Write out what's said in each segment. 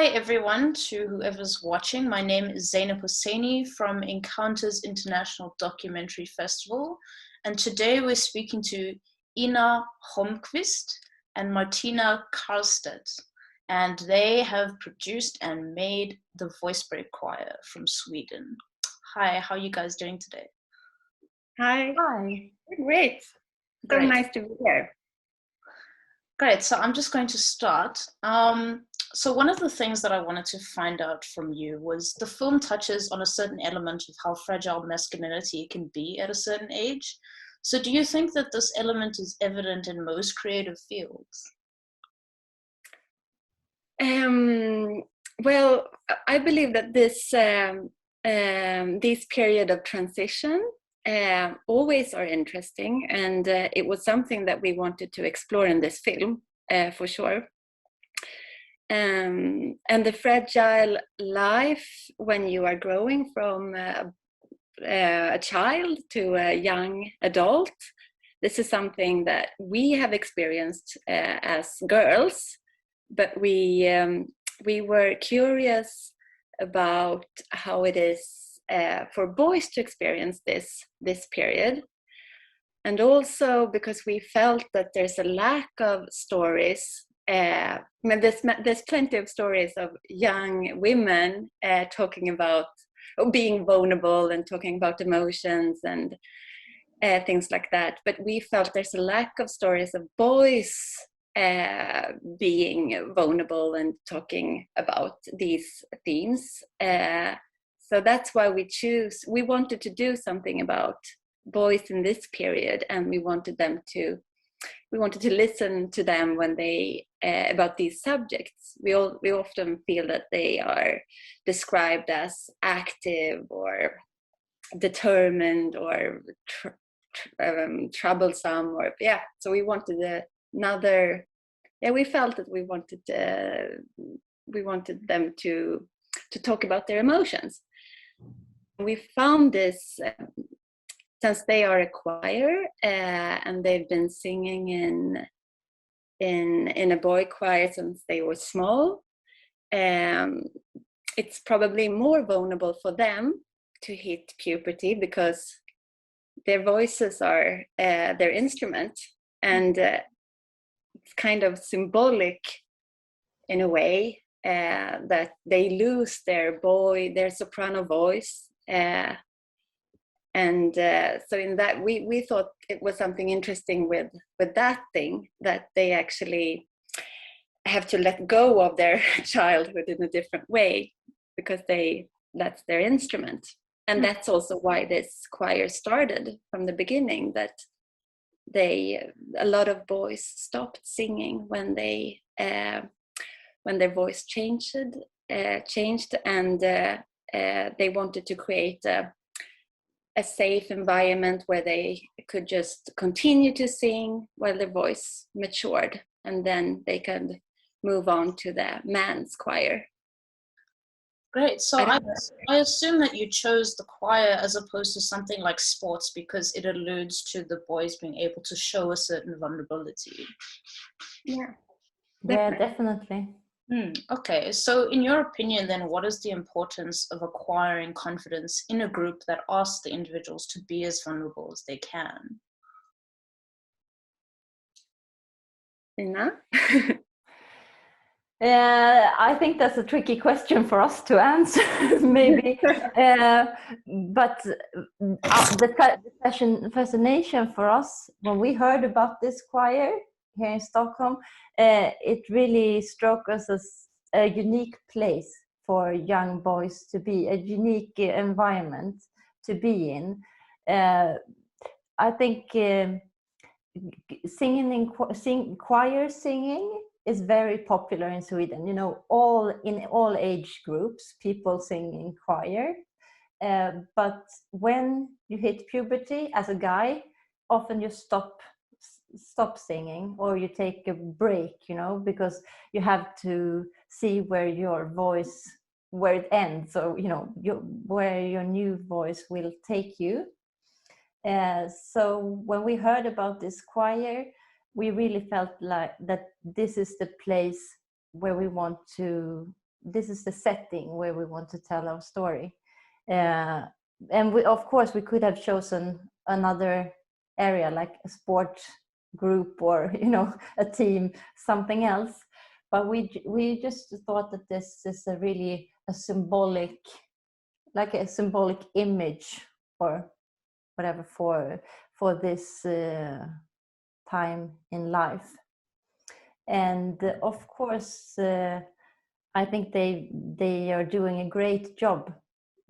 Hi everyone, to whoever's watching. My name is Zainab Hosseini from Encounters International Documentary Festival, and today we're speaking to Ina Holmqvist and Martina Karlstedt, and they have produced and made the Voice Break Choir from Sweden. Hi, how are you guys doing today? Hi. Hi. Great. So nice to be here. Great, so I'm just going to start. So one of the things that I wanted to find out from you was the film touches on a certain element of how fragile masculinity can be at a certain age. So do you think that this element is evident in most creative fields? Well, I believe that this period of transition always are interesting, and it was something that we wanted to explore in this film, for sure. And the fragile life when you are growing from a child to a young adult. This is something that we have experienced as girls, but we were curious about how it is for boys to experience this period. And also because we felt that there's a lack of stories. There's plenty of stories of young women talking about being vulnerable and talking about emotions and things like that. But we felt there's a lack of stories of boys being vulnerable and talking about these themes. So that's why we wanted to do something about boys in this period, and we wanted to listen to them when they about these subjects. We often feel that they are described as active or determined or troublesome, or so we wanted we felt that we wanted them to talk about their emotions. We found this since they are a choir and they've been singing in a boy choir since they were small. It's probably more vulnerable for them to hit puberty because their voices are their instrument, and it's kind of symbolic in a way that they lose their soprano voice. And so in that we thought it was something interesting with that thing, that they actually have to let go of their childhood in a different way because that's their instrument. And that's also why this choir started from the beginning, that a lot of boys stopped singing when their voice changed, and they wanted to create a safe environment where they could just continue to sing while their voice matured, and then they could move on to the man's choir. Great. So I assume that you chose the choir as opposed to something like sports because it alludes to the boys being able to show a certain vulnerability. Yeah, definitely. Okay, so in your opinion then, what is the importance of acquiring confidence in a group that asks the individuals to be as vulnerable as they can? Ina? I think that's a tricky question for us to answer, maybe. But the fascination for us when we heard about this choir here in Stockholm, it really struck us as a unique place for young boys to be, a unique environment to be in. I think choir singing is very popular in Sweden. You know, in all age groups, people sing in choir. But when you hit puberty as a guy, often you stop singing, or you take a break, you know, because you have to see where it ends, or you know, where your new voice will take you. So when we heard about this choir, we really felt like that this is the place where we want to this is the setting where we want to tell our story. And we, of course, we could have chosen another area like a sport group or a team, something else. But we just thought that this is a really a symbolic image or whatever for this time in life. And of course, I think they are doing a great job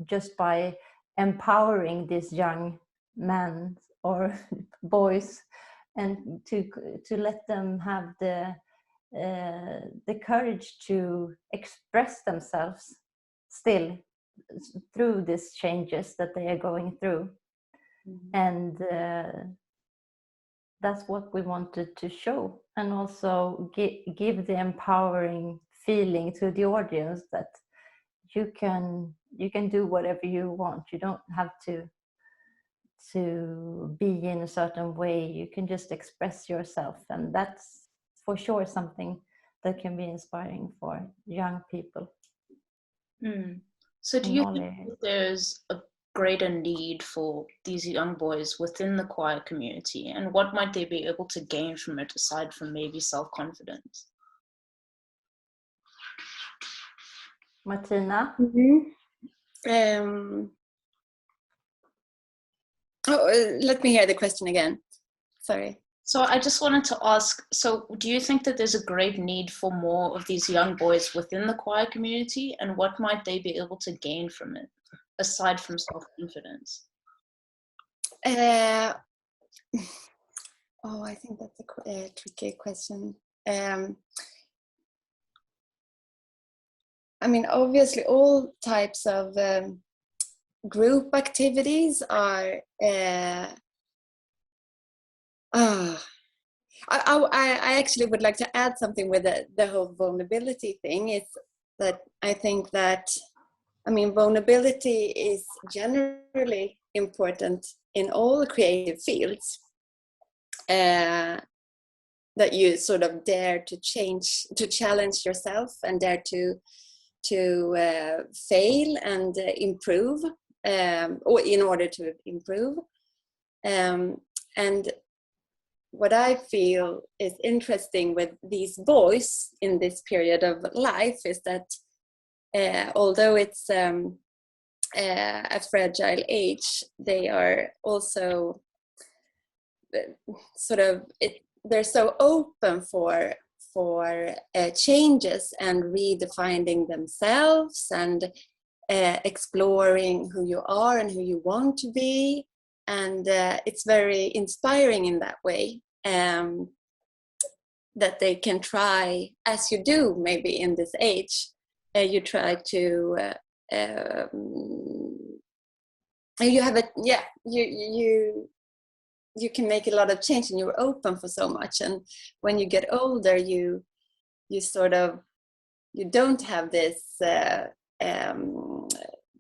just by empowering these young men or boys, and to let them have the courage to express themselves still through these changes that they are going through. And that's what we wanted to show, and also give the empowering feeling to the audience that you can do whatever you want. You don't have to be in a certain way. You can just express yourself, and that's for sure something that can be inspiring for young people. So do you think that there's a greater need for these young boys within the choir community, and what might they be able to gain from it aside from maybe self-confidence? Martina? Let me hear the question again. Sorry. So I just wanted to ask, so do you think that there's a great need for more of these young boys within the choir community, and what might they be able to gain from it aside from self-confidence? I think that's a tricky question. I mean, obviously all types of group activities are I actually would like to add something with the whole vulnerability thing. Is that I think that, I mean, vulnerability is generally important in all creative fields. That you sort of dare to challenge yourself, and dare to fail and improve, or in order to improve. And what I feel is interesting with these boys in this period of life is that although it's a fragile age, they are also sort of they're so open for changes and redefining themselves, and exploring who you are and who you want to be. And it's very inspiring in that way, that they can try, as you do maybe in this age, you try to you have you can make a lot of change, and you're open for so much. And when you get older, you sort of, you don't have this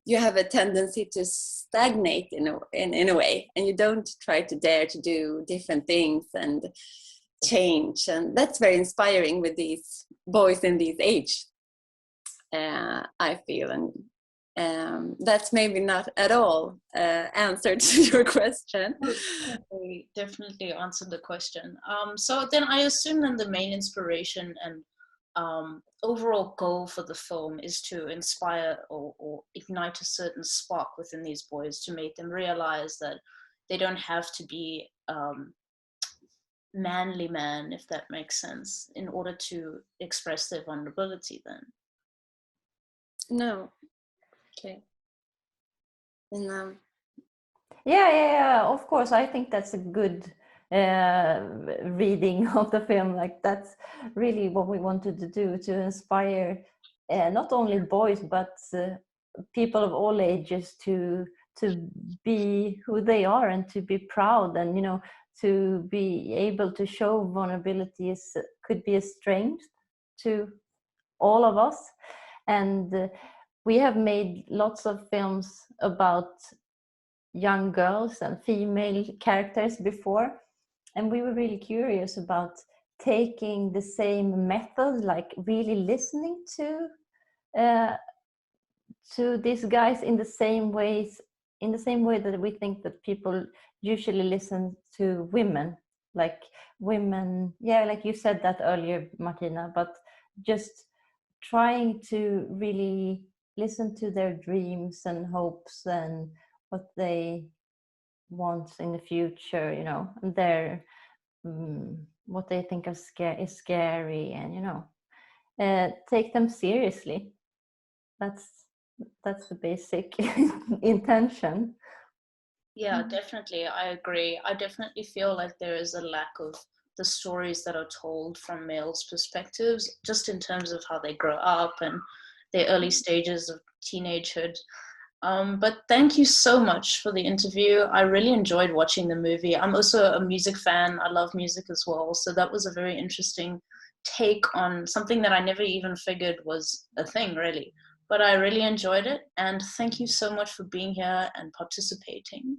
you have a tendency to stagnate in a way, and you don't try to dare to do different things and change. And that's very inspiring with these boys in this age, I feel. And that's maybe not at all answer to your question. Definitely answered the question. So then I assume then the main inspiration and overall goal for the film is to inspire or ignite a certain spark within these boys, to make them realize that they don't have to be manly man, if that makes sense, in order to express their vulnerability then. No. Okay. And, yeah, of course. I think that's a good reading of the film. Like, that's really what we wanted to do, to inspire not only boys but people of all ages to be who they are, and to be proud, and to be able to show vulnerability could be a strength to all of us. And we have made lots of films about young girls and female characters before, and we were really curious about taking the same method, like really listening to to these guys in the same way that we think that people usually listen to women, like women, yeah, like you said that earlier, Martina, but just trying to really listen to their dreams and hopes and what they want in the future, you know, and their what they think is scary, and you know, take them seriously. That's the basic intention. Yeah, definitely. I agree. I definitely feel like there is a lack of the stories that are told from males' perspectives, just in terms of how they grow up and their early stages of teenagehood. But thank you so much for the interview. I really enjoyed watching the movie. I'm also a music fan. I love music as well. So that was a very interesting take on something that I never even figured was a thing, really. But I really enjoyed it. And thank you so much for being here and participating.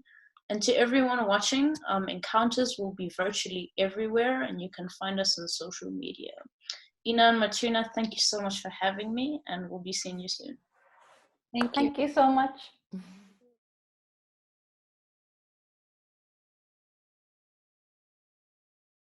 And to everyone watching, Encounters will be virtually everywhere, and you can find us on social media. Ina and Martina, thank you so much for having me, and we'll be seeing you soon. Thank you. Thank you so much.